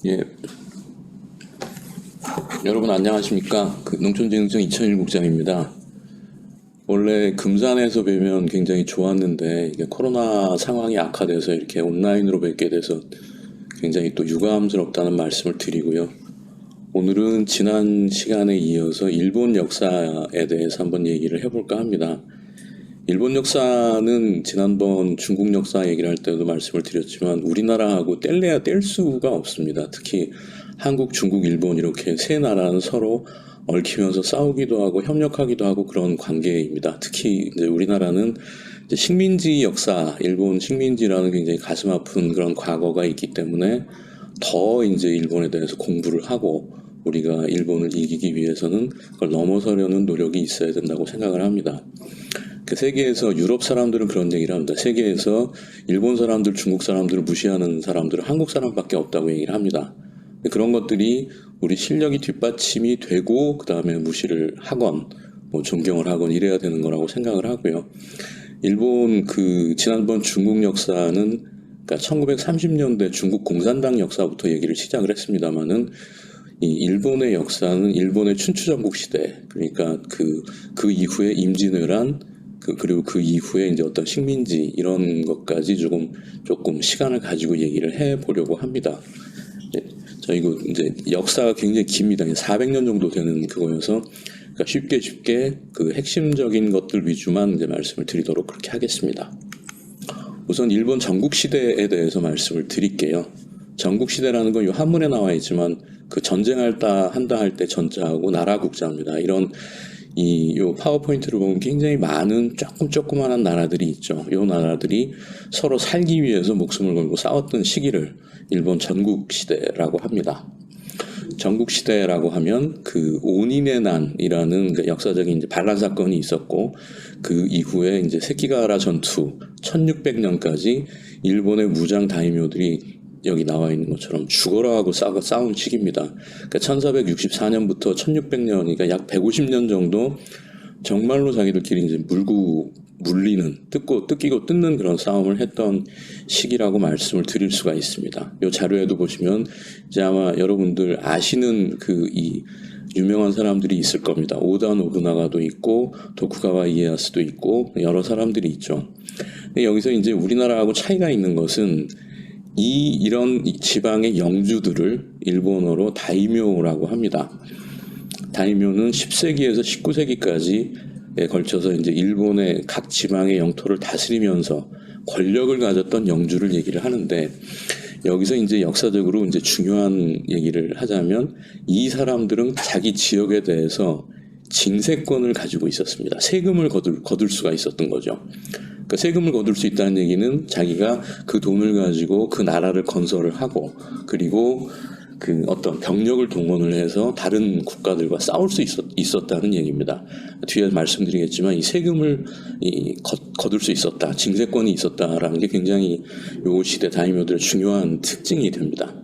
예, 여러분 안녕하십니까? 농촌진흥청 2001국장입니다. 원래 금산에서 뵈면 굉장히 좋았는데 이게 코로나 상황이 악화돼서 이렇게 온라인으로 뵙게 돼서 굉장히 또 유감스럽다는 말씀을 드리고요. 오늘은 지난 시간에 이어서 일본 역사에 대해서 한번 얘기를 해볼까 합니다. 일본 역사는 지난번 중국 역사 얘기를 할 때도 말씀을 드렸지만 우리나라하고 뗄래야 뗄 수가 없습니다. 특히 한국, 중국, 일본 이렇게 세 나라는 서로 얽히면서 싸우기도 하고 협력하기도 하고 그런 관계입니다. 특히 이제 우리나라는 이제 식민지 역사, 일본 식민지라는 굉장히 가슴 아픈 그런 과거가 있기 때문에 더 이제 일본에 대해서 공부를 하고 우리가 일본을 이기기 위해서는 그걸 넘어서려는 노력이 있어야 된다고 생각을 합니다. 그 세계에서 유럽 사람들은 그런 얘기를 합니다. 세계에서 일본 사람들, 중국 사람들을 무시하는 사람들은 한국 사람밖에 없다고 얘기를 합니다. 그런 것들이 우리 실력이 뒷받침이 되고 그 다음에 무시를 하건 뭐 존경을 하건 이래야 되는 거라고 생각을 하고요. 일본 지난번 중국 역사는 그러니까 1930년대 중국 공산당 역사부터 얘기를 시작을 했습니다마는 이 일본의 역사는 일본의 춘추전국 시대 그러니까 그 이후에 임진왜란 그리고 그 이후에 이제 어떤 식민지 이런 것까지 조금 시간을 가지고 얘기를 해 보려고 합니다. 저희가 이제 역사가 굉장히 깁니다. 400년 정도 되는 그거여서 그러니까 쉽게 그 핵심적인 것들 위주만 이제 말씀을 드리도록 그렇게 하겠습니다. 우선 일본 전국 시대에 대해서 말씀을 드릴게요. 전국 시대라는 건 이 한문에 나와 있지만 그 전쟁한다 할 때 전자하고 나라 국자입니다. 이런 요 파워포인트를 보면 굉장히 많은 조그만한 나라들이 있죠. 요 나라들이 서로 살기 위해서 목숨을 걸고 싸웠던 시기를 일본 전국시대라고 합니다. 전국시대라고 하면 그 오닌의 난이라는 그 역사적인 이제 반란 사건이 있었고 그 이후에 이제 세키가와라 전투 1600년까지 일본의 무장 다이묘들이 여기 나와 있는 것처럼 죽어라 하고 싸운 시기입니다. 그러니까 1464년부터 1600년이니까 약 150년 정도 정말로 자기들끼리 이제 물리는 뜯기고 뜯는 그런 싸움을 했던 시기라고 말씀을 드릴 수가 있습니다. 이 자료에도 보시면 이제 아마 여러분들 아시는 이 유명한 사람들이 있을 겁니다. 오다 노부나가도 있고 도쿠가와 이에야스도 있고 여러 사람들이 있죠. 근데 여기서 이제 우리나라하고 차이가 있는 것은 이런 지방의 영주들을 일본어로 다이묘라고 합니다. 다이묘는 10세기에서 19세기까지에 걸쳐서 이제 일본의 각 지방의 영토를 다스리면서 권력을 가졌던 영주를 얘기를 하는데 여기서 이제 역사적으로 이제 중요한 얘기를 하자면 이 사람들은 자기 지역에 대해서 징세권을 가지고 있었습니다. 세금을 거둘 수가 있었던 거죠. 그러니까 세금을 거둘 수 있다는 얘기는 자기가 그 돈을 가지고 그 나라를 건설을 하고 그리고 그 어떤 병력을 동원을 해서 다른 국가들과 싸울 수 있었다는 얘기입니다. 뒤에 말씀드리겠지만 이 세금을 거둘 수 있었다, 징세권이 있었다라는 게 굉장히 요 시대 다이묘들의 중요한 특징이 됩니다.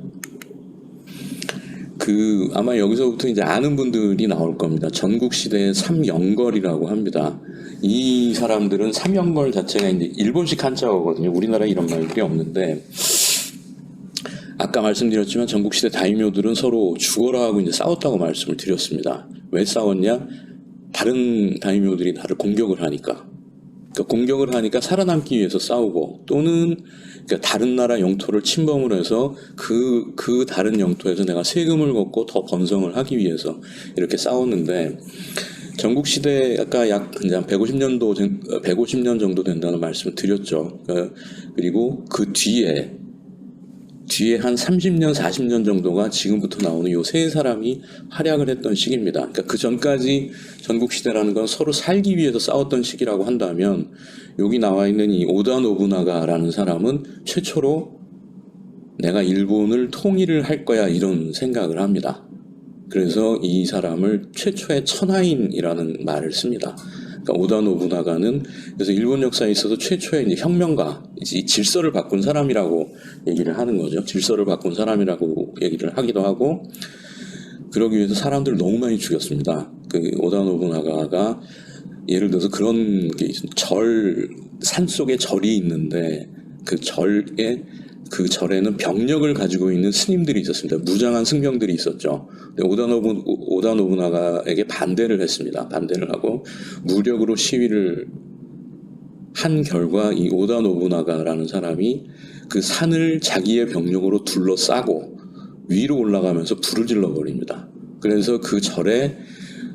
아마 여기서부터 이제 아는 분들이 나올 겁니다. 전국시대의 삼영걸이라고 합니다. 이 사람들은 삼영걸 자체가 이제 일본식 한자어거든요. 우리나라에 이런 말들이 없는데, 아까 말씀드렸지만 전국시대 다이묘들은 서로 죽어라 하고 이제 싸웠다고 말씀을 드렸습니다. 왜 싸웠냐? 다른 다이묘들이 나를 공격을 하니까. 그러니까 공격을 하니까 살아남기 위해서 싸우고 또는 그러니까 다른 나라 영토를 침범을 해서 그 다른 영토에서 내가 세금을 걷고 더 번성을 하기 위해서 이렇게 싸웠는데 전국시대 아까 약 150년 정도 된다는 말씀을 드렸죠. 그리고 그 뒤에 한 30년, 40년 정도가 지금부터 나오는 요 세 사람이 활약을 했던 시기입니다. 그러니까 그 전까지 전국시대라는 건 서로 살기 위해서 싸웠던 시기라고 한다면 여기 나와 있는 이 오다 노부나가라는 사람은 최초로 내가 일본을 통일을 할 거야 이런 생각을 합니다. 그래서 이 사람을 최초의 천하인이라는 말을 씁니다. 그러니까 오다 노부나가는 그래서 일본 역사에 있어서 최초의 이제 혁명가, 이 질서를 바꾼 사람이라고 얘기를 하는 거죠. 질서를 바꾼 사람이라고 얘기를 하기도 하고 그러기 위해서 사람들을 너무 많이 죽였습니다. 오다 노부나가가 예를 들어서 그런 게 있습니다. 산 속에 절이 있는데 그 절에 그 절에는 병력을 가지고 있는 스님들이 있었습니다. 무장한 승병들이 있었죠. 오다 노부나가에게 반대를 했습니다. 반대를 하고 무력으로 시위를 한 결과 이 오다 노부나가라는 사람이 그 산을 자기의 병력으로 둘러싸고 위로 올라가면서 불을 질러버립니다. 그래서 그 절에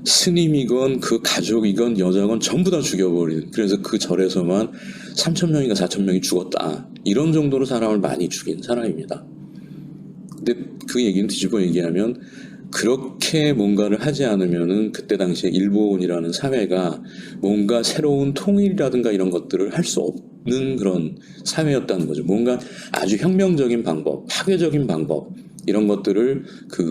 스님이건 그 가족이건 여자건 전부 다 죽여버리는, 그래서 그 절에서만 3,000명인가 4,000명이 죽었다, 이런 정도로 사람을 많이 죽인 사람입니다. 근데 그 얘기는 뒤집어 얘기하면 그렇게 뭔가를 하지 않으면은 그때 당시에 일본이라는 사회가 뭔가 새로운 통일이라든가 이런 것들을 할 수 없는 그런 사회였다는 거죠. 뭔가 아주 혁명적인 방법, 파괴적인 방법, 이런 것들을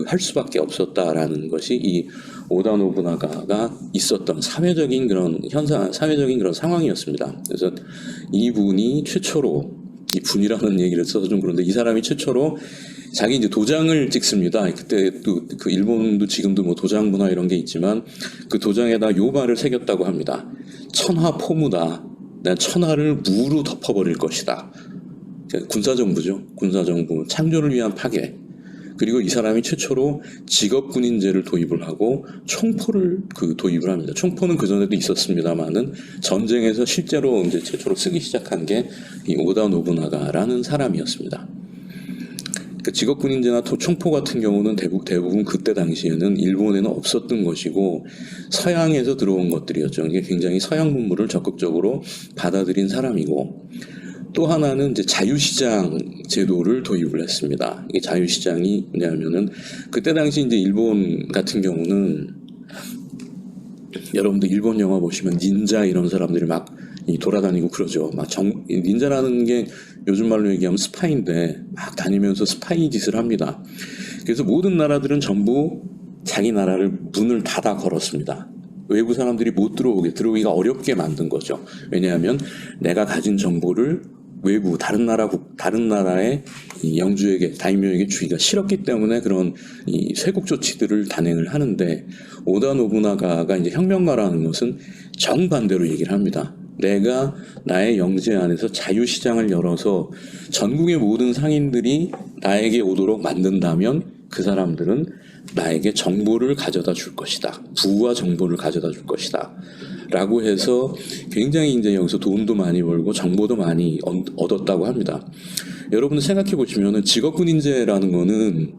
할 수밖에 없었다라는 것이 이 오다 노부나가가 있었던 사회적인 그런 현상, 사회적인 그런 상황이었습니다. 그래서 이분이 최초로, 이 분이라는 얘기를 써서 좀 그런데, 이 사람이 최초로 자기 이제 도장을 찍습니다. 그때 또 그 일본도 지금도 뭐 도장 문화 이런 게 있지만 그 도장에다 요 말을 새겼다고 합니다. 천하 포무다. 난 천하를 무로 덮어버릴 것이다. 군사정부죠. 군사정부 창조를 위한 파괴. 그리고 이 사람이 최초로 직업군인제를 도입을 하고 총포를 도입을 합니다. 총포는 그 전에도 있었습니다만은 전쟁에서 실제로 이제 최초로 쓰기 시작한 게 이 오다 노부나가라는 사람이었습니다. 그 직업군인제나 총포 같은 경우는 대부분 그때 당시에는 일본에는 없었던 것이고 서양에서 들어온 것들이었죠. 이게 굉장히 서양 문물을 적극적으로 받아들인 사람이고, 또 하나는 이제 자유시장 제도를 도입을 했습니다. 이게 자유시장이 뭐냐면은 그때 당시 이제 일본 같은 경우는, 여러분들 일본 영화 보시면 닌자 이런 사람들이 막 돌아다니고 그러죠. 닌자라는 게 요즘 말로 얘기하면 스파이인데 막 다니면서 스파이 짓을 합니다. 그래서 모든 나라들은 전부 자기 나라를 문을 닫아 걸었습니다. 외부 사람들이 못 들어오기가 어렵게 만든 거죠. 왜냐하면 내가 가진 정보를 외부 다른 나라의 영주에게, 다이묘에게 주기가 싫었기 때문에 그런 이 쇄국 조치들을 단행을 하는데, 오다 노부나가가 이제 혁명가라는 것은 정반대로 얘기를 합니다. 내가 나의 영제 안에서 자유시장을 열어서 전국의 모든 상인들이 나에게 오도록 만든다면 그 사람들은 나에게 정보를 가져다 줄 것이다. 부와 정보를 가져다 줄 것이다. 라고 해서 굉장히 이제 여기서 돈도 많이 벌고 정보도 많이 얻었다고 합니다. 여러분들 생각해 보시면은 직업군인제라는 거는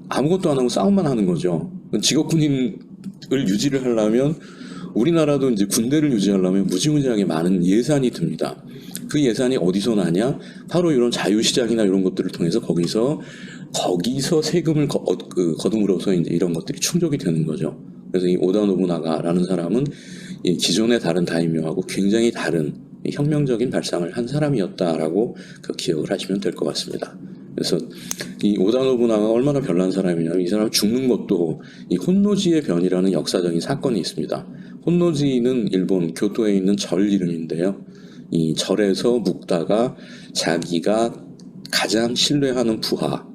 아무것도 안 하고 싸움만 하는 거죠. 직업군인을 유지를 하려면, 우리나라도 이제 군대를 유지하려면 무지무지하게 많은 예산이 듭니다. 그 예산이 어디서 나냐? 바로 이런 자유시장이나 이런 것들을 통해서 거기서 세금을 거둠으로써 이제 이런 것들이 충족이 되는 거죠. 그래서 이 오다 노부나가라는 사람은 이 기존의 다른 다이묘하고 굉장히 다른 혁명적인 발상을 한 사람이었다라고 기억을 하시면 될 것 같습니다. 그래서 이 오다 노부나가가 얼마나 별난 사람이냐면, 이 사람 죽는 것도 이 혼노지의 변이라는 역사적인 사건이 있습니다. 혼노지는 일본 교토에 있는 절 이름인데요. 이 절에서 묵다가 자기가 가장 신뢰하는 부하,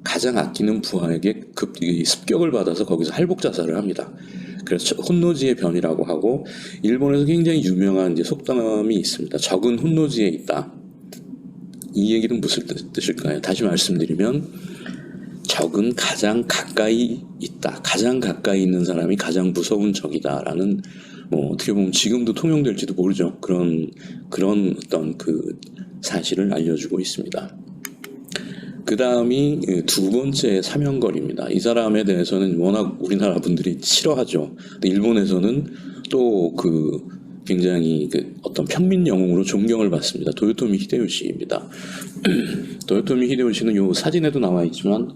가장 아끼는 부하에게 습격을 받아서 거기서 할복 자살을 합니다. 그래서 혼노지의 변이라고 하고, 일본에서 굉장히 유명한 이제 속담이 있습니다. 적은 혼노지에 있다. 이 얘기는 무슨 뜻일까요? 다시 말씀드리면, 적은 가장 가까이 있다. 가장 가까이 있는 사람이 가장 무서운 적이다라는, 어떻게 보면 지금도 통용될지도 모르죠. 그런 어떤 사실을 알려주고 있습니다. 그 다음이 두 번째 사명걸입니다. 이 사람에 대해서는 워낙 우리나라 분들이 싫어하죠. 근데 일본에서는 또 굉장히 어떤 평민 영웅으로 존경을 받습니다. 도요토미 히데요시입니다. 도요토미 히데요시는 요 사진에도 나와 있지만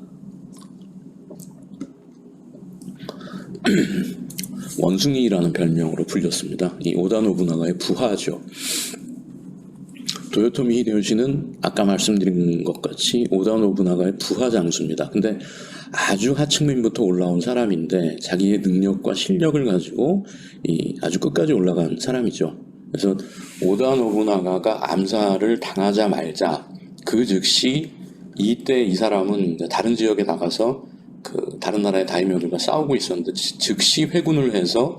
원숭이라는 별명으로 불렸습니다. 이 오다 노부나가의 부하죠. 도요토미 히데요시는 아까 말씀드린 것 같이 오다 노부나가의 부하 장수입니다. 근데 아주 하층민부터 올라온 사람인데 자기의 능력과 실력을 가지고 아주 끝까지 올라간 사람이죠. 그래서 오다 노부나가가 암살을 당하자 말자 그 즉시 이때 이 사람은 다른 지역에 나가서 다른 나라의 다이묘들과 싸우고 있었는데 즉시 회군을 해서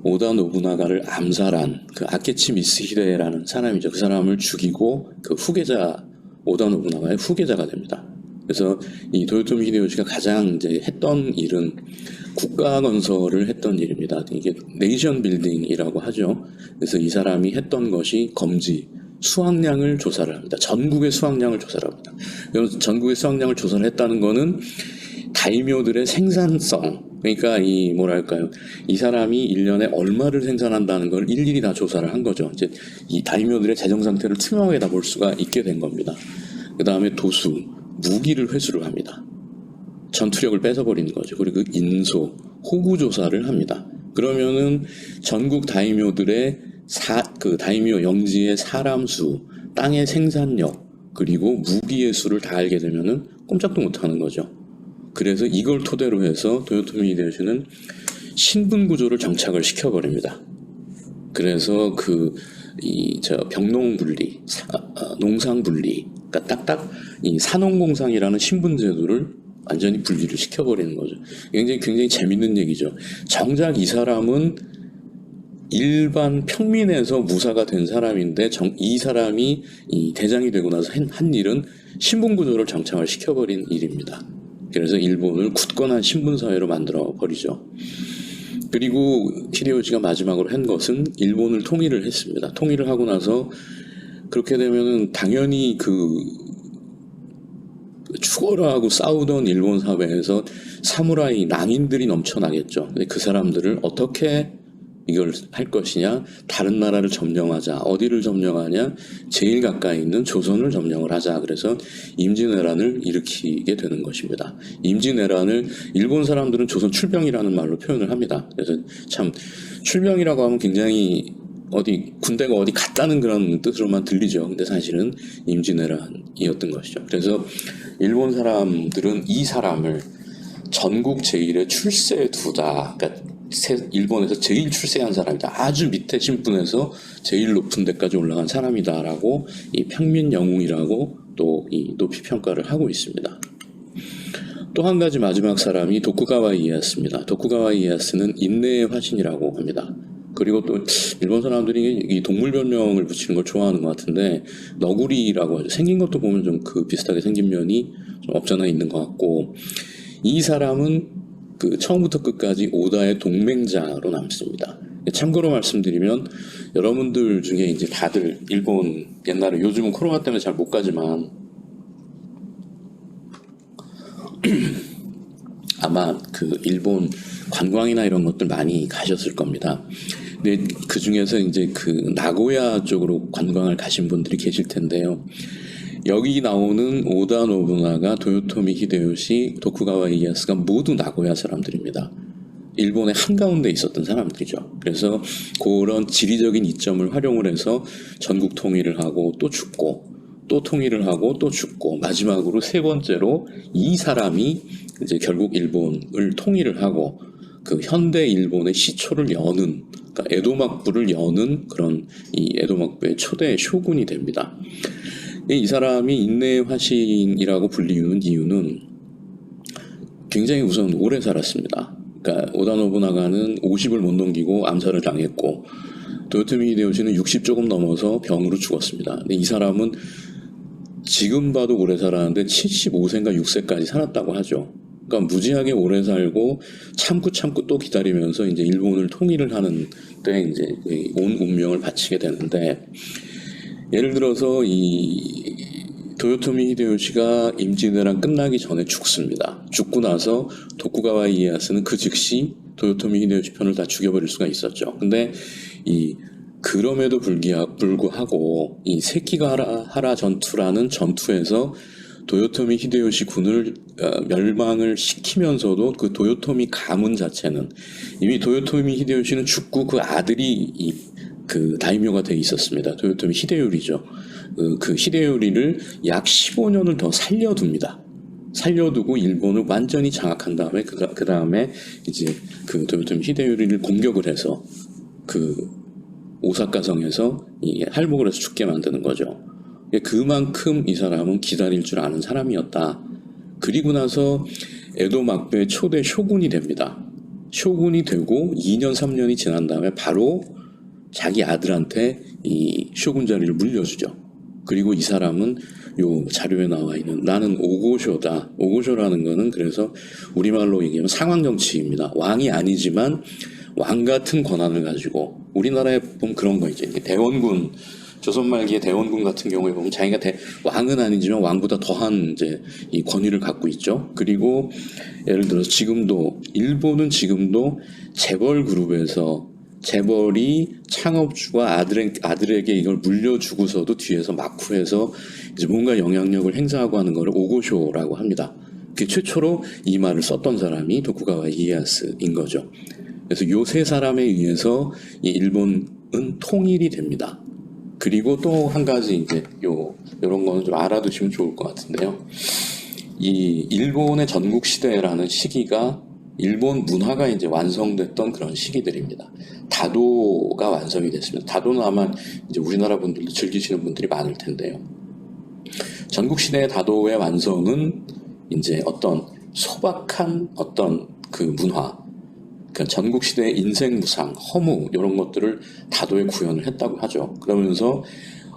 오다 노부나가를 암살한 그 아케치 미스히데라는 사람이죠. 그 사람을 죽이고 그 후계자 오다 노부나가의 후계자가 됩니다. 그래서 이 도요토미 히데요시가 가장 이제 했던 일은 국가 건설을 했던 일입니다. 이게 네이션 빌딩이라고 하죠. 그래서 이 사람이 했던 것이 검지, 수확량을 조사를 합니다. 전국의 수확량을 조사를 합니다. 그래서 전국의 수확량을 조사를 했다는 거는 다이묘들의 생산성, 그러니까 이 뭐랄까요, 이 사람이 1년에 얼마를 생산한다는 걸 일일이 다 조사를 한 거죠. 이제 이 다이묘들의 재정 상태를 투명하게 다 볼 수가 있게 된 겁니다. 그 다음에 도수, 무기를 회수를 합니다. 전투력을 뺏어버리는 거죠. 그리고 인소, 호구 조사를 합니다. 그러면은 전국 다이묘들의 그 다이묘 영지의 사람 수, 땅의 생산력, 그리고 무기의 수를 다 알게 되면은 꼼짝도 못하는 거죠. 그래서 이걸 토대로 해서 도요토미 히데요시는 신분 구조를 정착을 시켜버립니다. 그래서 병농 분리, 농상 분리, 그러니까 딱딱 이 산업공상이라는 신분 제도를 완전히 분리를 시켜버리는 거죠. 굉장히 재밌는 얘기죠. 정작 이 사람은 일반 평민에서 무사가 된 사람인데 이 사람이 이 대장이 되고 나서 한 일은 신분 구조를 정착을 시켜버린 일입니다. 그래서 일본을 굳건한 신분 사회로 만들어 버리죠. 그리고 히데요시가 마지막으로 한 것은 일본을 통일을 했습니다. 통일을 하고 나서 그렇게 되면은 당연히 죽어라 하고 싸우던 일본 사회에서 사무라이 낭인들이 넘쳐나겠죠. 근데 그 사람들을 어떻게 이걸 할 것이냐, 다른 나라를 점령하자. 어디를 점령하냐, 제일 가까이 있는 조선을 점령을 하자. 그래서 임진왜란을 일으키게 되는 것입니다. 임진왜란을 일본 사람들은 조선 출병이라는 말로 표현을 합니다. 그래서 참 출병이라고 하면 굉장히 군대가 어디 갔다는 그런 뜻으로만 들리죠. 근데 사실은 임진왜란이었던 것이죠. 그래서 일본 사람들은 이 사람을 전국 제1의 출세두다. 그러니까 일본에서 제일 출세한 사람이다. 아주 밑에 신분에서 제일 높은 데까지 올라간 사람이다라고 이 평민 영웅이라고 또 이 높이 평가를 하고 있습니다. 또 한 가지 마지막 사람이 도쿠가와 이에야스입니다. 도쿠가와 이에야스는 인내의 화신이라고 합니다. 그리고 또 일본 사람들이 이 동물 별명을 붙이는 걸 좋아하는 것 같은데 너구리라고 하죠. 생긴 것도 보면 좀 비슷하게 생긴 면이 좀 없잖아 있는 것 같고, 이 사람은 처음부터 끝까지 오다의 동맹자로 남습니다. 참고로 말씀드리면 여러분들 중에 이제 다들 일본 옛날에, 요즘은 코로나 때문에 잘 못 가지만 아마 일본 관광이나 이런 것들 많이 가셨을 겁니다. 근데 그 중에서 이제 나고야 쪽으로 관광을 가신 분들이 계실 텐데요. 여기 나오는 오다 노부나가, 도요토미 히데요시, 도쿠가와 이에야스가 모두 나고야 사람들입니다. 일본의 한가운데 있었던 사람들이죠. 그래서 그런 지리적인 이점을 활용을 해서 전국 통일을 하고 또 죽고, 또 통일을 하고 또 죽고, 마지막으로 세 번째로 이 사람이 이제 결국 일본을 통일을 하고 현대 일본의 시초를 여는, 그러니까 에도막부를 여는 그런 이 에도막부의 초대 쇼군이 됩니다. 이 사람이 인내의 화신이라고 불리는 이유는 굉장히 우선 오래 살았습니다. 그러니까 오다 노부나가는 50을 못 넘기고 암살을 당했고, 도요토미 히데요시는 60 조금 넘어서 병으로 죽었습니다. 근데 이 사람은 지금 봐도 오래 살았는데 75세인가 6세까지 살았다고 하죠. 그러니까 무지하게 오래 살고 참고 또 기다리면서 이제 일본을 통일을 하는 때 이제 온 운명을 바치게 되는데, 예를 들어서 이 도요토미 히데요시가 임진왜란 끝나기 전에 죽습니다. 죽고 나서 도쿠가와 이에야스는 즉시 도요토미 히데요시 편을 다 죽여버릴 수가 있었죠. 근데 그럼에도 불구하고 이 세키가하라 전투라는 전투에서 도요토미 히데요시 군을 멸망을 시키면서도 도요토미 가문 자체는, 이미 도요토미 히데요시는 죽고 아들이 다이묘가 돼 있었습니다. 도요토미 히데요리죠. 히데요리를 약 15년을 더 살려두고 일본을 완전히 장악한 다음에 그 다음에 이제 도요토미 히데요리를 공격을 해서 오사카성에서 할복을 해서 죽게 만드는 거죠. 그만큼 이 사람은 기다릴 줄 아는 사람이었다. 그리고 나서 에도 막부의 초대 쇼군이 됩니다. 쇼군이 되고 2년 3년이 지난 다음에 바로 자기 아들한테 이 쇼군 자리를 물려주죠. 그리고 이 사람은 요 자료에 나와 있는 나는 오고쇼다. 오고쇼라는 거는 그래서 우리말로 얘기하면 상황정치입니다. 왕이 아니지만 왕 같은 권한을 가지고 우리나라에 보면 그런 거 있죠. 대원군 조선 말기의 대원군 같은 경우에 보면 자기가 왕은 아니지만 왕보다 더한 이제 이 권위를 갖고 있죠. 그리고 예를 들어서 일본은 지금도 재벌 그룹에서 재벌이 창업주가 아들에게 이걸 물려주고서도 뒤에서 막후해서 이제 뭔가 영향력을 행사하고 하는 것을 오고쇼라고 합니다. 그 최초로 이 말을 썼던 사람이 도쿠가와 이에야스인 거죠. 그래서 요 세 사람에 의해서 이 일본은 통일이 됩니다. 그리고 또 한 가지 이제 요런 거는 좀 알아두시면 좋을 것 같은데요. 이 일본의 전국 시대라는 시기가 일본 문화가 이제 완성됐던 그런 시기들입니다. 다도가 완성이 됐습니다. 다도는 아마 이제 우리나라 분들도 즐기시는 분들이 많을 텐데요. 전국 시대의 다도의 완성은 이제 어떤 소박한 어떤 그 문화, 그러니까 전국 시대의 인생무상, 허무 이런 것들을 다도에 구현을 했다고 하죠. 그러면서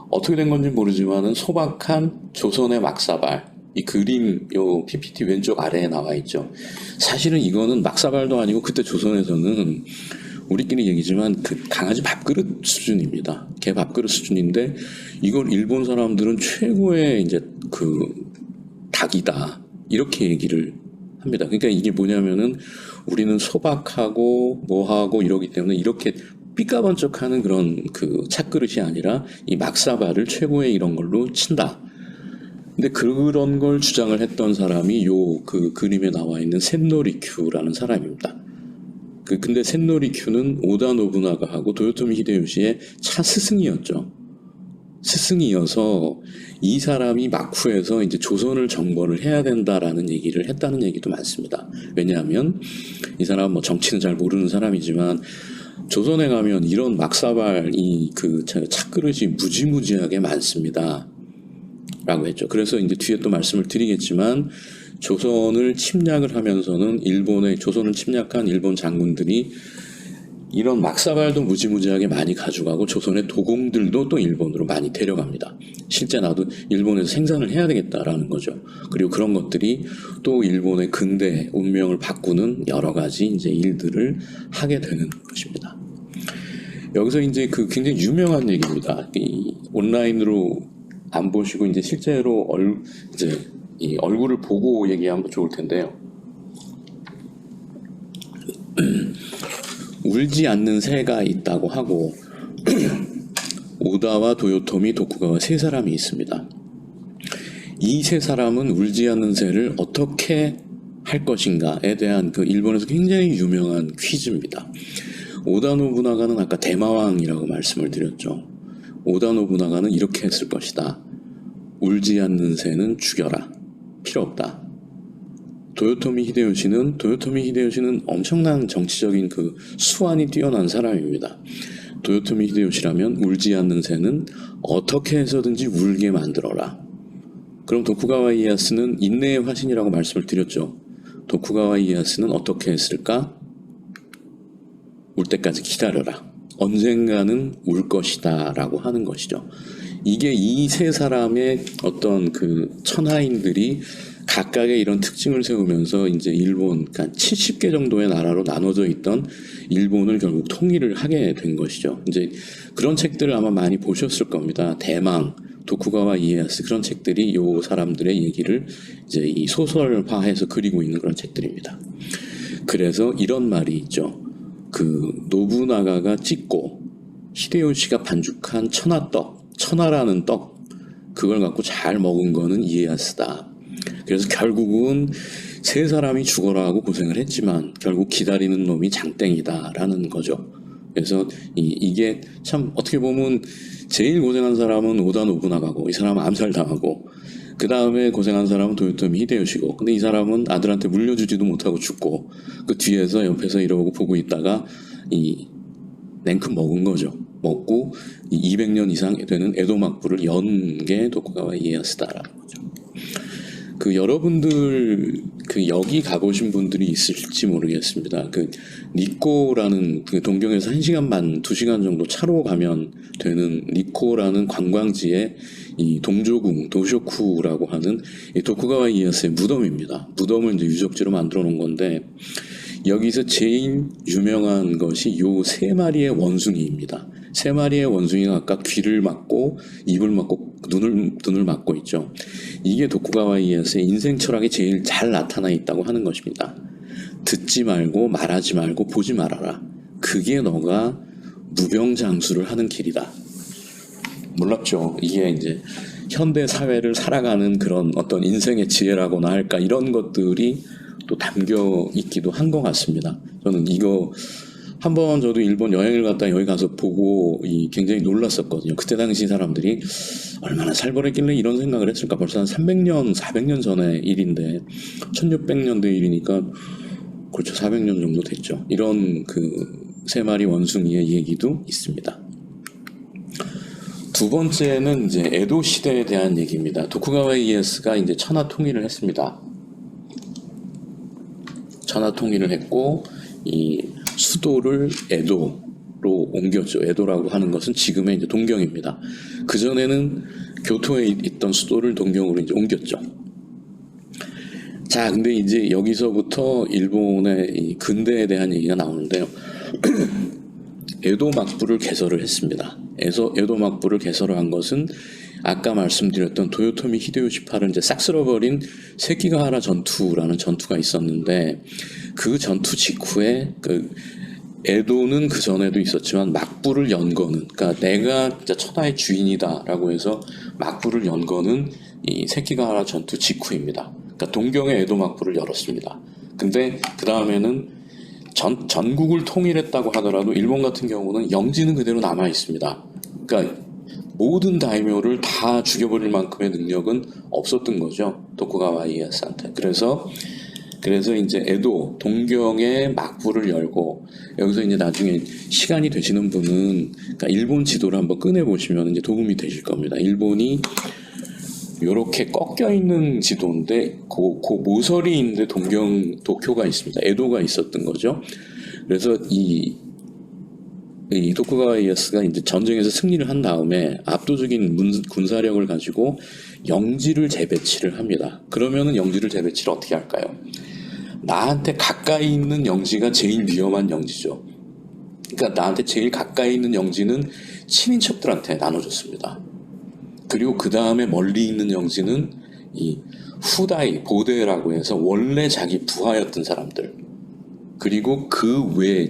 어떻게 된 건지 모르지만은 소박한 조선의 막사발, 이 그림 요 PPT 왼쪽 아래에 나와 있죠. 사실은 이거는 막사발도 아니고 그때 조선에서는 우리끼리 얘기지만 그 강아지 밥그릇 수준입니다. 개 밥그릇 수준인데 이걸 일본 사람들은 최고의 이제 그 닭이다 이렇게 얘기를 합니다. 그러니까 이게 뭐냐면은 우리는 소박하고 뭐하고 이러기 때문에 이렇게 삐까번쩍하는 그런 그 찻그릇이 아니라 이 막사발을 최고의 이런 걸로 친다. 근데 그런 걸 주장을 했던 사람이 요 그 그림에 나와 있는 센노리큐라는 사람입니다. 근데 센노리큐는 오다 노부나가하고 도요토미 히데요시의 차 스승이었죠. 스승이어서 이 사람이 막후에서 이제 조선을 정벌을 해야 된다라는 얘기를 했다는 얘기도 많습니다. 왜냐하면 이 사람 뭐 정치는 잘 모르는 사람이지만 조선에 가면 이런 막사발 그 찻그릇이 무지무지하게 많습니다. 라고 했죠. 그래서 이제 뒤에 또 말씀을 드리겠지만 조선을 침략을 하면서는 조선을 침략한 일본 장군들이 이런 막사발도 무지무지하게 많이 가져가고 조선의 도공들도 또 일본으로 많이 데려갑니다. 실제 나도 일본에서 생산을 해야 되겠다라는 거죠. 그리고 그런 것들이 또 일본의 근대 운명을 바꾸는 여러 가지 이제 일들을 하게 되는 것입니다. 여기서 이제 그 굉장히 유명한 얘기입니다. 이 온라인으로 안 보시고 이제 실제로 이제 이 얼굴을 보고 얘기하면 좋을 텐데요. 울지 않는 새가 있다고 하고 오다와 도요토미, 도쿠가와 세 사람이 있습니다. 이 세 사람은 울지 않는 새를 어떻게 할 것인가에 대한 그 일본에서 굉장히 유명한 퀴즈입니다. 오다 노부나가는 아까 대마왕이라고 말씀을 드렸죠. 오다 노부나가는 이렇게 했을 것이다. 울지 않는 새는 죽여라. 필요 없다. 도요토미 히데요시는 엄청난 정치적인 그 수완이 뛰어난 사람입니다. 도요토미 히데요시라면 울지 않는 새는 어떻게 해서든지 울게 만들어라. 그럼 도쿠가와 이에야스는 인내의 화신이라고 말씀을 드렸죠. 도쿠가와 이에야스는 어떻게 했을까? 울 때까지 기다려라. 언젠가는 울 것이다 라고 하는 것이죠. 이게 이 세 사람의 어떤 그 천하인들이 각각의 이런 특징을 세우면서 이제 일본, 그러니까 70개 정도의 나라로 나눠져 있던 일본을 결국 통일을 하게 된 것이죠. 이제 그런 책들을 아마 많이 보셨을 겁니다. 대망, 도쿠가와 이에야스 그런 책들이 요 사람들의 얘기를 이제 이 소설화해서 그리고 있는 그런 책들입니다. 그래서 이런 말이 있죠. 그 노부나가가 찍고 히데요시가 반죽한 천하라는 떡, 그걸 갖고 잘 먹은 거는 이에야스다. 그래서 결국은 세 사람이 죽어라 하고 고생을 했지만 결국 기다리는 놈이 장땡이다라는 거죠. 그래서 이게 참 어떻게 보면 제일 고생한 사람은 오다 노부나가고 이 사람은 암살당하고 그 다음에 고생한 사람은 도요토미 히데요시고 근데 이 사람은 아들한테 물려주지도 못하고 죽고 그 뒤에서 옆에서 이러고 보고 있다가 이 냉큼 먹은 거죠. 먹고 200년 이상 되는 에도 막부를 연 게 도쿠가와 이에야스다라는 거죠. 그 여러분들 그 여기 가보신 분들이 있을지 모르겠습니다. 그 니꼬라는 그 동경에서 1시간 반, 2시간 정도 차로 가면 되는 니코라는 관광지에 이 동조궁, 도쇼쿠라고 하는 이 도쿠가와 이에야스의 무덤입니다. 무덤을 이제 유적지로 만들어 놓은 건데 여기서 제일 유명한 것이 요 3마리의 원숭이입니다. 3마리의 원숭이가 아까 귀를 막고 입을 막고 눈을 막고 있죠. 이게 도쿠가와 이에야스의 인생 철학이 제일 잘 나타나 있다고 하는 것입니다. 듣지 말고 말하지 말고 보지 말아라. 그게 너가 무병장수를 하는 길이다. 몰랐죠. 이게 이제 현대 사회를 살아가는 그런 어떤 인생의 지혜라고나 할까 이런 것들이 또 담겨 있기도 한 것 같습니다. 저는 이거 한번 저도 일본 여행을 갔다 여기 가서 보고 굉장히 놀랐었거든요. 그때 당시 사람들이 얼마나 살벌했길래 이런 생각을 했을까. 벌써 한 300년, 400년 전의 일인데 1600년대 일이니까 그렇죠. 400년 정도 됐죠. 이런 그 3마리 원숭이의 얘기도 있습니다. 두 번째는 이제 에도 시대에 대한 얘기입니다. 도쿠가와 이에야스가 이제 천하 통일을 했습니다. 천하 통일을 했고 이 수도를 에도로 옮겼죠. 에도라고 하는 것은 지금의 이제 동경입니다. 그 전에는 교토에 있던 수도를 동경으로 이제 옮겼죠. 자, 근데 이제 여기서부터 일본의 이 근대에 대한 얘기가 나오는데요. 에도 막부를 개설을 했습니다. 에도 막부를 개설한 것은 아까 말씀드렸던 도요토미 히데요시파를 이제 싹 쓸어버린 세키가하라 전투라는 전투가 있었는데 그 전투 직후에 그 에도는 그 전에도 있었지만 막부를 연 거는 그러니까 내가 진짜 천하의 주인이다라고 해서 막부를 연 거는 이 세키가하라 전투 직후입니다. 그러니까 동경의 에도 막부를 열었습니다. 근데 그 다음에는 전국을 통일했다고 하더라도 일본 같은 경우는 영지는 그대로 남아 있습니다. 그러니까 모든 다이묘를 다 죽여버릴 만큼의 능력은 없었던 거죠. 도쿠가와 이에야스한테. 그래서 이제 에도, 동경의 막부를 열고 여기서 이제 나중에 시간이 되시는 분은 그러니까 일본 지도를 한번 꺼내 보시면 이제 도움이 되실 겁니다. 일본이 이렇게 꺾여 있는 지도인데 그 모서리 있는데 도쿄가 있습니다. 에도가 있었던 거죠. 그래서 이 도쿠가와 이에야스가 이제 전쟁에서 승리를 한 다음에 압도적인 군사력을 가지고 영지를 재배치를 합니다. 그러면은 영지를 재배치를 어떻게 할까요? 나한테 가까이 있는 영지가 제일 위험한 영지죠. 그러니까 나한테 제일 가까이 있는 영지는 친인척들한테 나눠줬습니다. 그리고 그 다음에 멀리 있는 영지는 이 후다이, 보데라고 해서 원래 자기 부하였던 사람들. 그리고 그 외에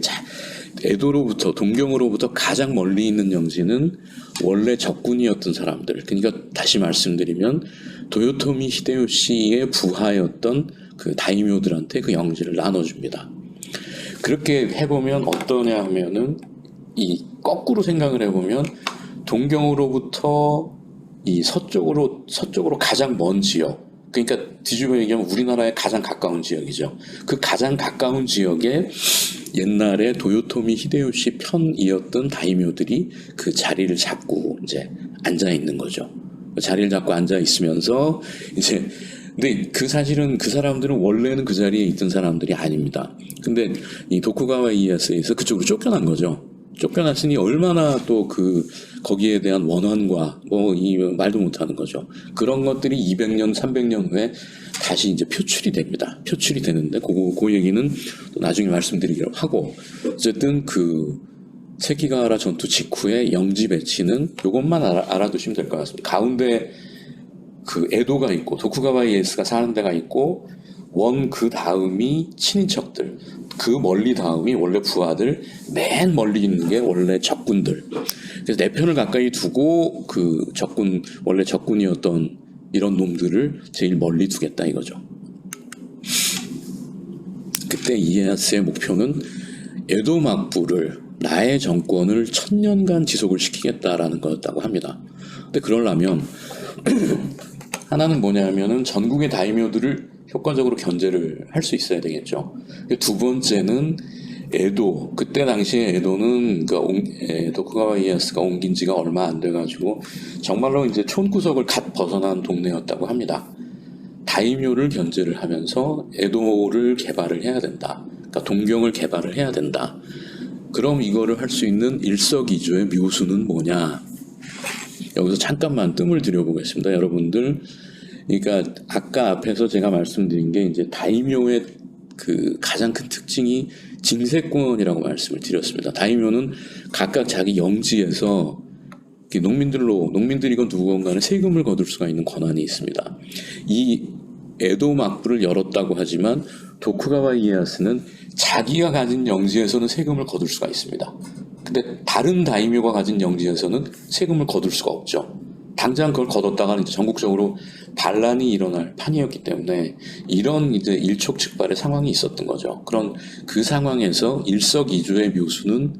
에도로부터 동경으로부터 가장 멀리 있는 영지는 원래 적군이었던 사람들. 그러니까 다시 말씀드리면 도요토미 히데요시의 부하였던 그 다이묘들한테 그 영지를 나눠줍니다. 그렇게 해보면 어떠냐 하면은 이 거꾸로 생각을 해보면 동경으로부터 이 서쪽으로 가장 먼 지역, 그러니까 뒤집어 얘기하면 우리나라의 가장 가까운 지역이죠. 그 가장 가까운 지역에 옛날에 도요토미 히데요시 편이었던 다이묘들이 그 자리를 잡고 이제 앉아 있는 거죠. 자리를 잡고 앉아 있으면서 이제 근데 사실은 그 사람들은 원래는 그 자리에 있던 사람들이 아닙니다. 근데 이 도쿠가와 이에야스에서 그쪽으로 쫓겨난 거죠. 쫓겨났으니 얼마나 또 거기에 대한 원한과 이 말도 못하는 거죠. 그런 것들이 200년, 300년 후에 다시 이제 표출이 됩니다. 표출이 되는데 그 얘기는 또 나중에 말씀드리기로 하고 어쨌든 세키가하라 전투 직후에 영지 배치는 이것만 알아두시면 될 것 같습니다. 가운데 에도가 있고 도쿠가와 이에야스가 사는 데가 있고 그 다음이 친인척들, 그 멀리 다음이 원래 부하들, 맨 멀리 있는 게 원래 적군들. 그래서 내 편을 가까이 두고 원래 적군이었던 이런 놈들을 제일 멀리 두겠다 이거죠. 그때 이에야스의 목표는 에도 막부를 나의 정권을 1000년간 지속을 시키겠다라는 거였다고 합니다. 근데 그러려면 하나는 뭐냐면은 전국의 다이묘들을 효과적으로 견제를 할 수 있어야 되겠죠. 두 번째는 에도, 그때 당시에 에도는 도쿠가와 이에야스가 옮긴 지가 얼마 안 돼가지고 정말로 이제 촌구석을 갓 벗어난 동네였다고 합니다. 다이묘를 견제를 하면서 에도를 개발을 해야 된다. 그러니까 동경을 개발을 해야 된다. 그럼 이거를 할 수 있는 일석이조의 묘수는 뭐냐? 여기서 잠깐만 뜸을 들여보겠습니다. 여러분들, 그러니까 아까 앞에서 제가 말씀드린 게 이제 다이묘의 그 가장 큰 특징이 징세권이라고 말씀을 드렸습니다. 다이묘는 각각 자기 영지에서 농민들이건 누구건 간에 세금을 거둘 수가 있는 권한이 있습니다. 이 에도 막부를 열었다고 하지만 도쿠가와 이에야스는 자기가 가진 영지에서는 세금을 거둘 수가 있습니다. 근데 다른 다이묘가 가진 영지에서는 세금을 거둘 수가 없죠. 당장 그걸 거뒀다가는 이제 전국적으로 반란이 일어날 판이었기 때문에 이런 이제 일촉즉발의 상황이 있었던 거죠. 그런 그 상황에서 일석이조의 묘수는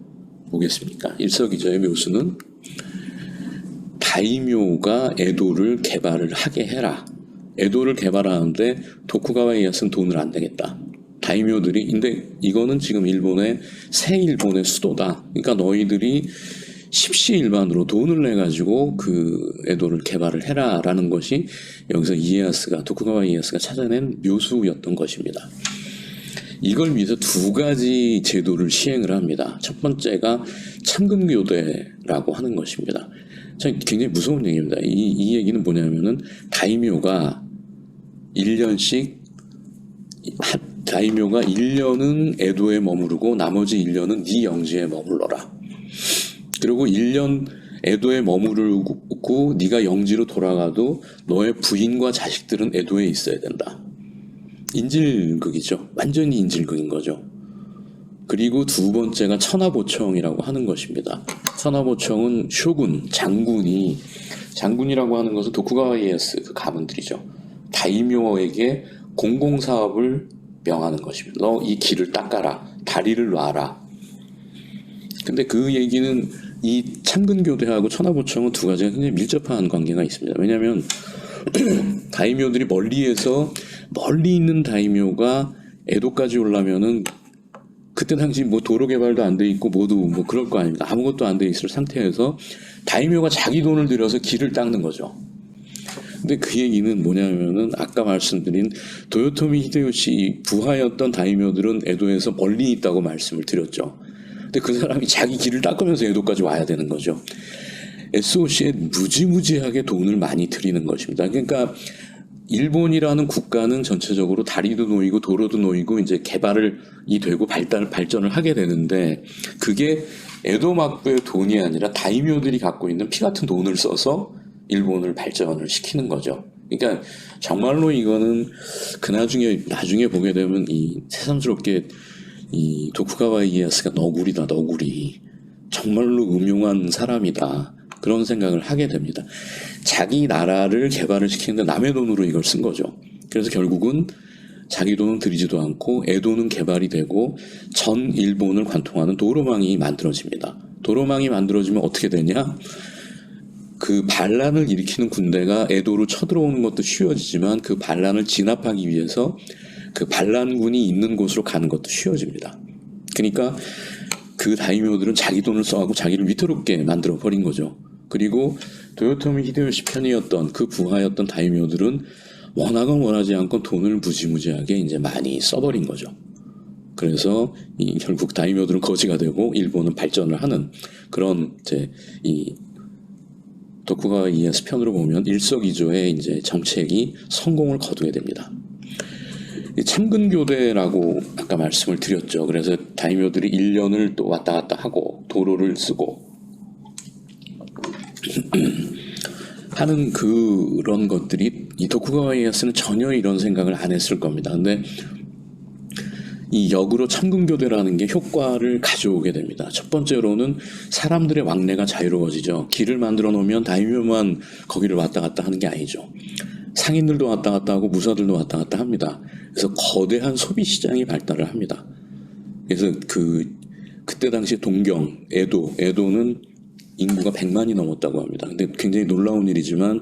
뭐겠습니까? 일석이조의 묘수는 다이묘가 에도를 개발을 하게 해라. 에도를 개발하는데 도쿠가와 이에야스는 돈을 안 내겠다. 다이묘들이, 근데 이거는 지금 일본의 새 일본의 수도다. 그러니까 너희들이 십시일반으로 돈을 내가지고 그 에도를 개발을 해라라는 것이 여기서 도쿠가와 이에야스가 찾아낸 묘수였던 것입니다. 이걸 위해서 두 가지 제도를 시행을 합니다. 첫 번째가 참근교대라고 하는 것입니다. 참 굉장히 무서운 얘기입니다. 이 얘기는 뭐냐면은 다이묘가 1년은 에도에 머무르고 나머지 1년은 네 영지에 머물러라. 그리고 1년 에도에 머무르고 네가 영지로 돌아가도 너의 부인과 자식들은 에도에 있어야 된다. 인질극이죠. 완전히 인질극인 거죠. 그리고 두 번째가 천하보청이라고 하는 것입니다. 천하보청은 쇼군, 장군이라고 하는 것은 도쿠가와 이에야스 그 가문들이죠. 다이묘에게 공공사업을 명하는 것입니다. 너 이 길을 닦아라. 다리를 놔라. 근데 그 얘기는 이 참근교대하고 천하보청은 두 가지가 굉장히 밀접한 관계가 있습니다. 왜냐하면 다이묘들이 멀리 있는 다이묘가 에도까지 오려면은 그때 당시 뭐 도로 개발도 안 돼 있고 모두 뭐 그럴 거 아닙니까? 아무것도 안 돼 있을 상태에서 다이묘가 자기 돈을 들여서 길을 닦는 거죠. 근데 그 얘기는 뭐냐면은 아까 말씀드린 도요토미 히데요시 부하였던 다이묘들은 에도에서 멀리 있다고 말씀을 드렸죠. 근데 그 사람이 자기 길을 닦으면서 에도까지 와야 되는 거죠. SOC에 무지무지하게 돈을 많이 들이는 것입니다. 그러니까 일본이라는 국가는 전체적으로 다리도 놓이고 도로도 놓이고 이제 개발이 되고 발전을 하게 되는데 그게 에도 막부의 돈이 아니라 다이묘들이 갖고 있는 피 같은 돈을 써서 일본을 발전을 시키는 거죠. 그러니까 정말로 이거는 나중에 보게 되면 이 새삼스럽게 이 도쿠가와 이에야스가 너구리다. 정말로 음흉한 사람이다. 그런 생각을 하게 됩니다. 자기 나라를 개발을 시키는데 남의 돈으로 이걸 쓴 거죠. 그래서 결국은 자기 돈은 들이지도 않고 에도는 개발이 되고 전 일본을 관통하는 도로망이 만들어집니다. 도로망이 만들어지면 어떻게 되냐? 그 반란을 일으키는 군대가 에도로 쳐들어오는 것도 쉬워지지만 그 반란을 진압하기 위해서 그 반란군이 있는 곳으로 가는 것도 쉬워집니다. 그러니까 그 다이묘들은 자기 돈을 써가고 자기를 위태롭게 만들어 버린 거죠. 그리고 도요토미 히데요시 편이었던 그 부하였던 다이묘들은 원하건 원하지 않건 돈을 무지무지하게 이제 많이 써버린 거죠. 그래서 결국 다이묘들은 거지가 되고 일본은 발전을 하는 그런 이 도쿠가와 이에야스 편으로 보면 일석이조의 이제 정책이 성공을 거두게 됩니다. 참근교대라고 아까 말씀을 드렸죠. 그래서 다이묘들이 1년을 또 왔다 갔다 하고 도로를 쓰고 하는 그런 것들이 이 도쿠가와 이에야스는 전혀 이런 생각을 안 했을 겁니다. 근데 이 역으로 참근교대라는 게 효과를 가져오게 됩니다. 첫 번째로는 사람들의 왕래가 자유로워지죠. 길을 만들어 놓으면 다이묘만 거기를 왔다 갔다 하는 게 아니죠. 상인들도 왔다 갔다 하고 무사들도 왔다 갔다 합니다. 그래서 거대한 소비 시장이 발달을 합니다. 그래서 그때 당시 동경, 에도는 인구가 100만이 넘었다고 합니다. 근데 굉장히 놀라운 일이지만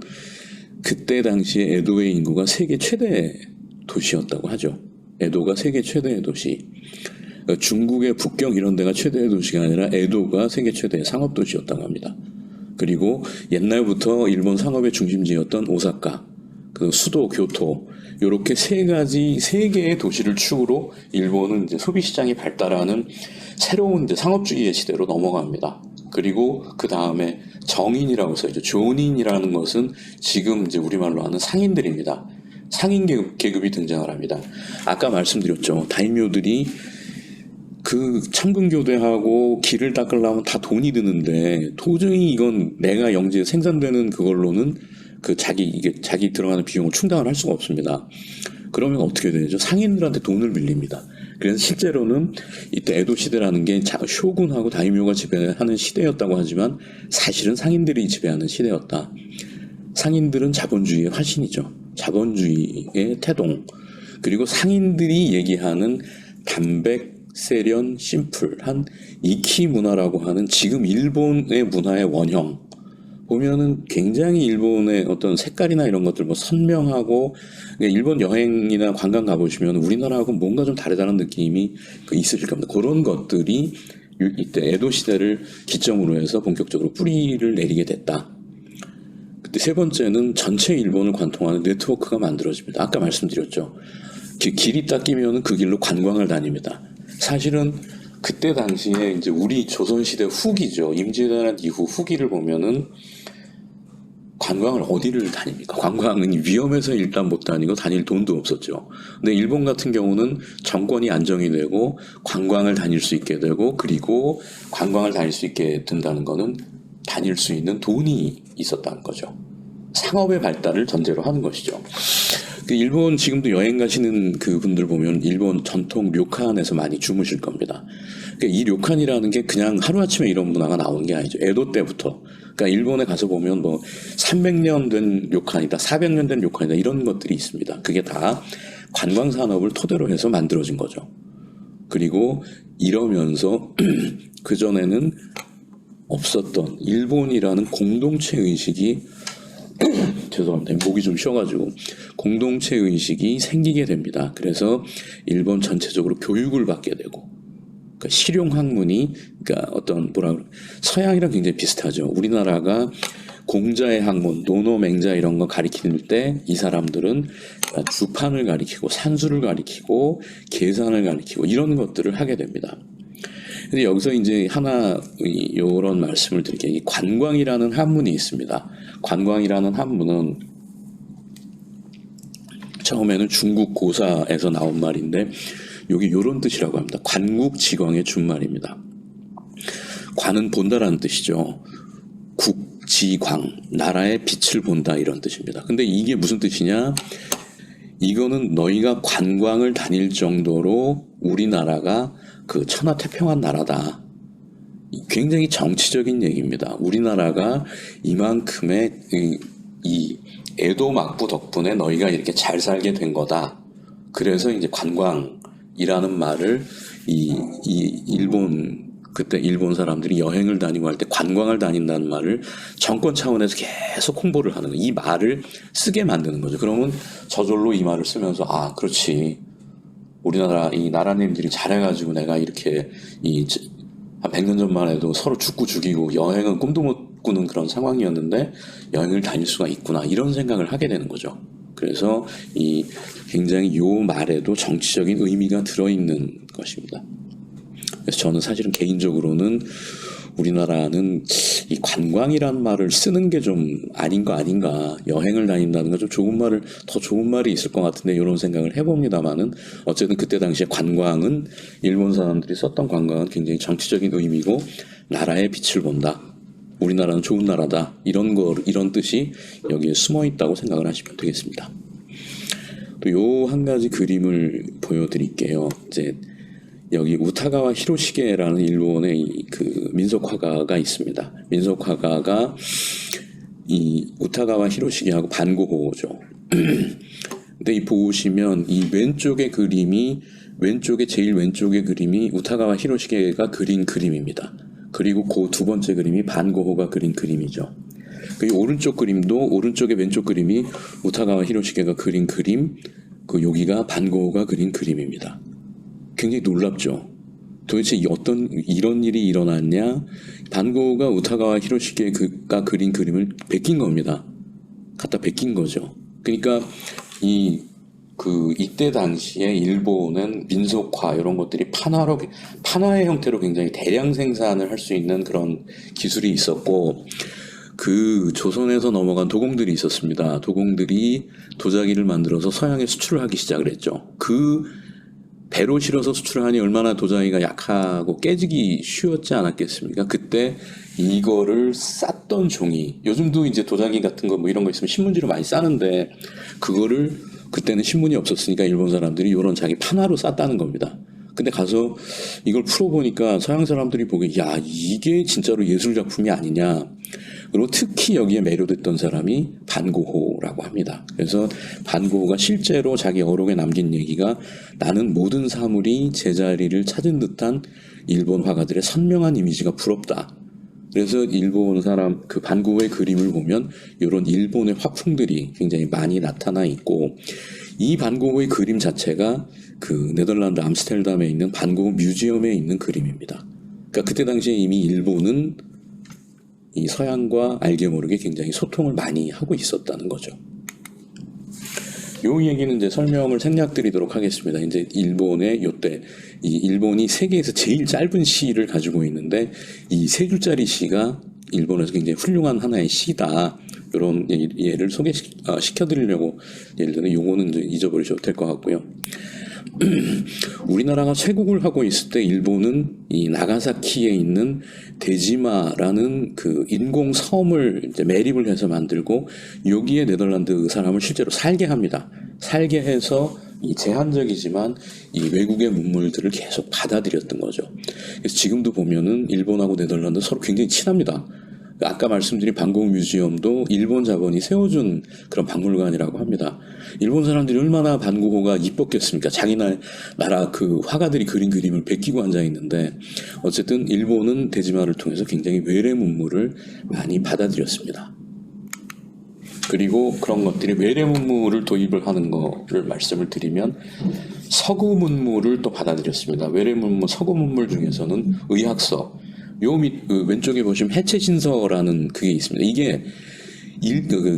그때 당시에 에도의 인구가 세계 최대 도시였다고 하죠. 에도가 세계 최대의 도시. 그러니까 중국의 북경 이런 데가 최대의 도시가 아니라 에도가 세계 최대의 상업도시였다고 합니다. 그리고 옛날부터 일본 상업의 중심지였던 오사카, 그 수도 교토 이렇게 세 개의 도시를 축으로 일본은 이제 소비 시장이 발달하는 새로운 이제 상업주의의 시대로 넘어갑니다. 그리고 그 다음에 정인이라고 써있죠. 조닌이라는 것은 지금 이제 우리말로 하는 상인들입니다. 상인 계급이 등장을 합니다. 아까 말씀드렸죠. 다이묘들이 그 참근교대하고 길을 닦으려면 다 돈이 드는데 도저히 이건 내가 영지에 생산되는 그걸로는 자기 들어가는 비용을 충당을 할 수가 없습니다. 그러면 어떻게 되죠? 상인들한테 돈을 빌립니다. 그래서 실제로는 이때 에도 시대라는 게 쇼군하고 다이묘가 지배하는 시대였다고 하지만 사실은 상인들이 지배하는 시대였다. 상인들은 자본주의의 화신이죠. 자본주의의 태동. 그리고 상인들이 얘기하는 담백, 세련, 심플한 이키 문화라고 하는 지금 일본의 문화의 원형. 보면은 굉장히 일본의 어떤 색깔이나 이런 것들 뭐 선명하고, 그러니까 일본 여행이나 관광 가보시면 우리나라하고 뭔가 좀 다르다는 느낌이 있으실 겁니다. 그런 것들이 이때 에도 시대를 기점으로 해서 본격적으로 뿌리를 내리게 됐다. 그때 세 번째는 전체 일본을 관통하는 네트워크가 만들어집니다. 아까 말씀드렸죠. 길이 닦이면은 그 길로 관광을 다닙니다. 사실은 그때 당시에 이제 우리 조선시대 후기죠. 임진왜란 이후 후기를 보면은 관광을 어디를 다닙니까? 관광은 위험해서 일단 못 다니고 다닐 돈도 없었죠. 근데 일본 같은 경우는 정권이 안정이 되고 관광을 다닐 수 있게 되고, 그리고 관광을 다닐 수 있게 된다는 거는 다닐 수 있는 돈이 있었다는 거죠. 상업의 발달을 전제로 하는 것이죠. 일본 지금도 여행 가시는 그 분들 보면 일본 전통 료칸에서 많이 주무실 겁니다. 그러니까 이 료칸이라는 게 그냥 하루아침에 이런 문화가 나온 게 아니죠. 에도 때부터. 그러니까 일본에 가서 보면 뭐 300년 된 료칸이다, 400년 된 료칸이다 이런 것들이 있습니다. 그게 다 관광 산업을 토대로 해서 만들어진 거죠. 그리고 이러면서 그전에는 없었던 일본이라는 공동체 의식이 죄송합니다. 목이 좀 쉬어가지고 공동체 의식이 생기게 됩니다. 그래서 일본 전체적으로 교육을 받게 되고, 그러니까 실용학문이, 그러니까 어떤 서양이랑 굉장히 비슷하죠. 우리나라가 공자의 학문, 노노맹자 이런 거 가리킬 때 이 사람들은 주판을 가리키고 산수를 가리키고 계산을 가리키고 이런 것들을 하게 됩니다. 근데 여기서 이제 하나 이런 말씀을 드릴게요. 이 관광이라는 한문이 있습니다. 관광이라는 한문은 처음에는 중국 고사에서 나온 말인데 여기 이런 뜻이라고 합니다. 관국지광의 준말입니다. 관은 본다라는 뜻이죠. 국지광, 나라의 빛을 본다 이런 뜻입니다. 근데 이게 무슨 뜻이냐? 이거는 너희가 관광을 다닐 정도로 우리나라가 그 천하태평한 나라다. 굉장히 정치적인 얘기입니다. 우리나라가 이만큼의 이 에도 막부 덕분에 너희가 이렇게 잘 살게 된 거다. 그래서 이제 관광이라는 말을 그때 일본 사람들이 여행을 다니고 할 때 관광을 다닌다는 말을 정권 차원에서 계속 홍보를 하는 거예요. 이 말을 쓰게 만드는 거죠. 그러면 저절로 이 말을 쓰면서 그렇지. 우리나라 이 나라님들이 잘해가지고 내가 이렇게 한 100년 전만 해도 서로 죽고 죽이고 여행은 꿈도 못 꾸는 그런 상황이었는데 여행을 다닐 수가 있구나 이런 생각을 하게 되는 거죠. 그래서 굉장히 요 말에도 정치적인 의미가 들어있는 것입니다. 그래서 저는 사실은 개인적으로는 우리나라는 이 관광이란 말을 쓰는 게 좀 아닌가. 여행을 다닌다는 건 좀 더 좋은 말이 있을 것 같은데 이런 생각을 해봅니다만은 어쨌든 그때 당시에 관광은 일본 사람들이 썼던 관광은 굉장히 정치적인 의미고 나라의 빛을 본다. 우리나라는 좋은 나라다. 이런 뜻이 여기에 숨어 있다고 생각을 하시면 되겠습니다. 또 요 한 가지 그림을 보여드릴게요. 이제 여기 우타가와 히로시게라는 일본의 그 민속화가가 있습니다. 민속화가가 이 우타가와 히로시게하고 반고호죠. 근데 보시면 이 제일 왼쪽의 그림이 우타가와 히로시게가 그린 그림입니다. 그리고 그 두 번째 그림이 반고호가 그린 그림이죠. 그 오른쪽의 왼쪽 그림이 우타가와 히로시게가 그린 그림, 여기가 반고호가 그린 그림입니다. 굉장히 놀랍죠. 도대체 이런 일이 일어났냐? 반고우가 우타가와 히로시게가 그린 그림을 베낀 겁니다. 갖다 베낀 거죠. 그러니까 이때 당시에 일본은 민속화 이런 것들이 판화의 형태로 굉장히 대량 생산을 할 수 있는 그런 기술이 있었고, 그 조선에서 넘어간 도공들이 있었습니다. 도공들이 도자기를 만들어서 서양에 수출을 하기 시작을 했죠. 그 배로 실어서 수출하니 얼마나 도자기가 약하고 깨지기 쉬웠지 않았겠습니까? 그때 이거를 쌌던 종이, 요즘도 이제 도자기 같은 거 뭐 이런 거 있으면 신문지로 많이 싸는데, 그거를 그때는 신문이 없었으니까 일본 사람들이 이런 자기 판화로 쌌다는 겁니다. 근데 가서 이걸 풀어보니까 서양 사람들이 보기에 야, 이게 진짜로 예술 작품이 아니냐. 그리고 특히 여기에 매료됐던 사람이 반고호라고 합니다. 그래서 반고호가 실제로 자기 어록에 남긴 얘기가, 나는 모든 사물이 제자리를 찾은 듯한 일본 화가들의 선명한 이미지가 부럽다. 그래서 일본 사람 그 반고호의 그림을 보면 이런 일본의 화풍들이 굉장히 많이 나타나 있고, 이 반고호의 그림 자체가 그 네덜란드 암스테르담에 있는 반고호 뮤지엄에 있는 그림입니다. 그러니까 그때 당시에 이미 일본은 이 서양과 알게 모르게 굉장히 소통을 많이 하고 있었다는 거죠. 요 얘기는 이제 설명을 생략드리도록 하겠습니다. 이제 일본의 요때 이 일본이 세계에서 제일 짧은 시를 가지고 있는데, 이 세 줄짜리 시가 일본에서 굉장히 훌륭한 하나의 시다. 이런 예를 소개시켜드리려고, 예를 들면 요거는 이제 잊어버리셔도 될 것 같고요. 우리나라가 쇄국을 하고 있을 때 일본은 이 나가사키에 있는 데지마라는 그 인공 섬을 이제 매립을 해서 만들고, 여기에 네덜란드 사람을 실제로 살게 합니다. 살게 해서 이 제한적이지만 이 외국의 문물들을 계속 받아들였던 거죠. 그래서 지금도 보면은 일본하고 네덜란드 서로 굉장히 친합니다. 아까 말씀드린 반고흐 뮤지엄도 일본 자본이 세워준 그런 박물관이라고 합니다. 일본 사람들이 얼마나 반고흐가 이뻤겠습니까? 자기 나라 그 화가들이 그린 그림을 베끼고 앉아 있는데, 어쨌든 일본은 대지마를 통해서 굉장히 외래 문물을 많이 받아들였습니다. 그리고 그런 것들이 외래 문물을 도입을 하는 거를 말씀을 드리면, 서구 문물을 또 받아들였습니다. 외래 문물, 서구 문물 중에서는 의학서, 왼쪽에 보시면 해체신서라는 그게 있습니다. 이게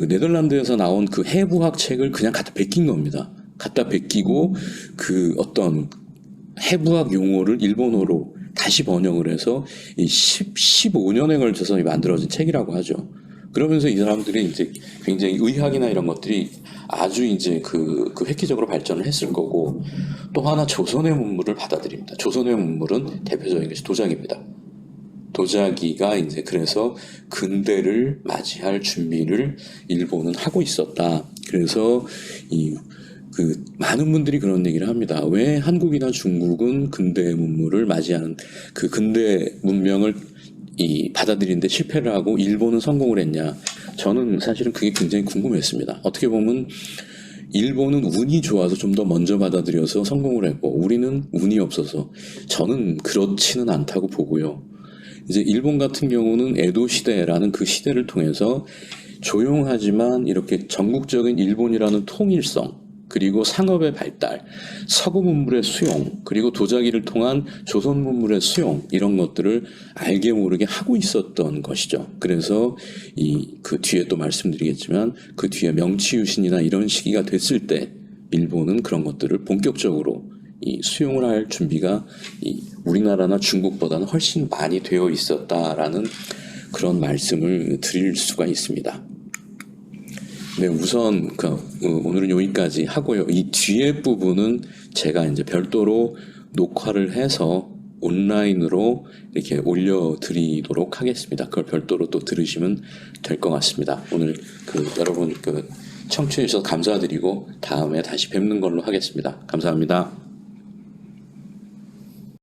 네덜란드에서 나온 그 해부학 책을 그냥 갖다 베낀 겁니다. 갖다 베끼고 그 어떤 해부학 용어를 일본어로 다시 번역을 해서 15년에 걸쳐서 만들어진 책이라고 하죠. 그러면서 이 사람들이 이제 굉장히 의학이나 이런 것들이 아주 이제 그 획기적으로 발전을 했을 거고, 또 하나 조선의 문물을 받아들입니다. 조선의 문물은 대표적인 것이 도자기입니다. 도자기가 이제 그래서 근대를 맞이할 준비를 일본은 하고 있었다. 그래서 많은 분들이 그런 얘기를 합니다. 왜 한국이나 중국은 근대 문물을 맞이하는 그 근대 문명을 받아들이는데 실패를 하고 일본은 성공을 했냐? 저는 사실은 그게 굉장히 궁금했습니다. 어떻게 보면 일본은 운이 좋아서 좀 더 먼저 받아들여서 성공을 했고, 우리는 운이 없어서, 저는 그렇지는 않다고 보고요. 이제 일본 같은 경우는 에도 시대라는 그 시대를 통해서 조용하지만 이렇게 전국적인 일본이라는 통일성, 그리고 상업의 발달, 서구 문물의 수용, 그리고 도자기를 통한 조선 문물의 수용, 이런 것들을 알게 모르게 하고 있었던 것이죠. 그래서 그 뒤에 또 말씀드리겠지만, 그 뒤에 명치유신이나 이런 시기가 됐을 때 일본은 그런 것들을 본격적으로 수용을 할 준비가 우리나라나 중국보다는 훨씬 많이 되어 있었다라는 그런 말씀을 드릴 수가 있습니다. 네, 우선 오늘은 여기까지 하고요. 이 뒤에 부분은 제가 이제 별도로 녹화를 해서 온라인으로 이렇게 올려드리도록 하겠습니다. 그걸 별도로 또 들으시면 될 것 같습니다. 오늘 여러분 청취해 주셔서 감사드리고 다음에 다시 뵙는 걸로 하겠습니다. 감사합니다.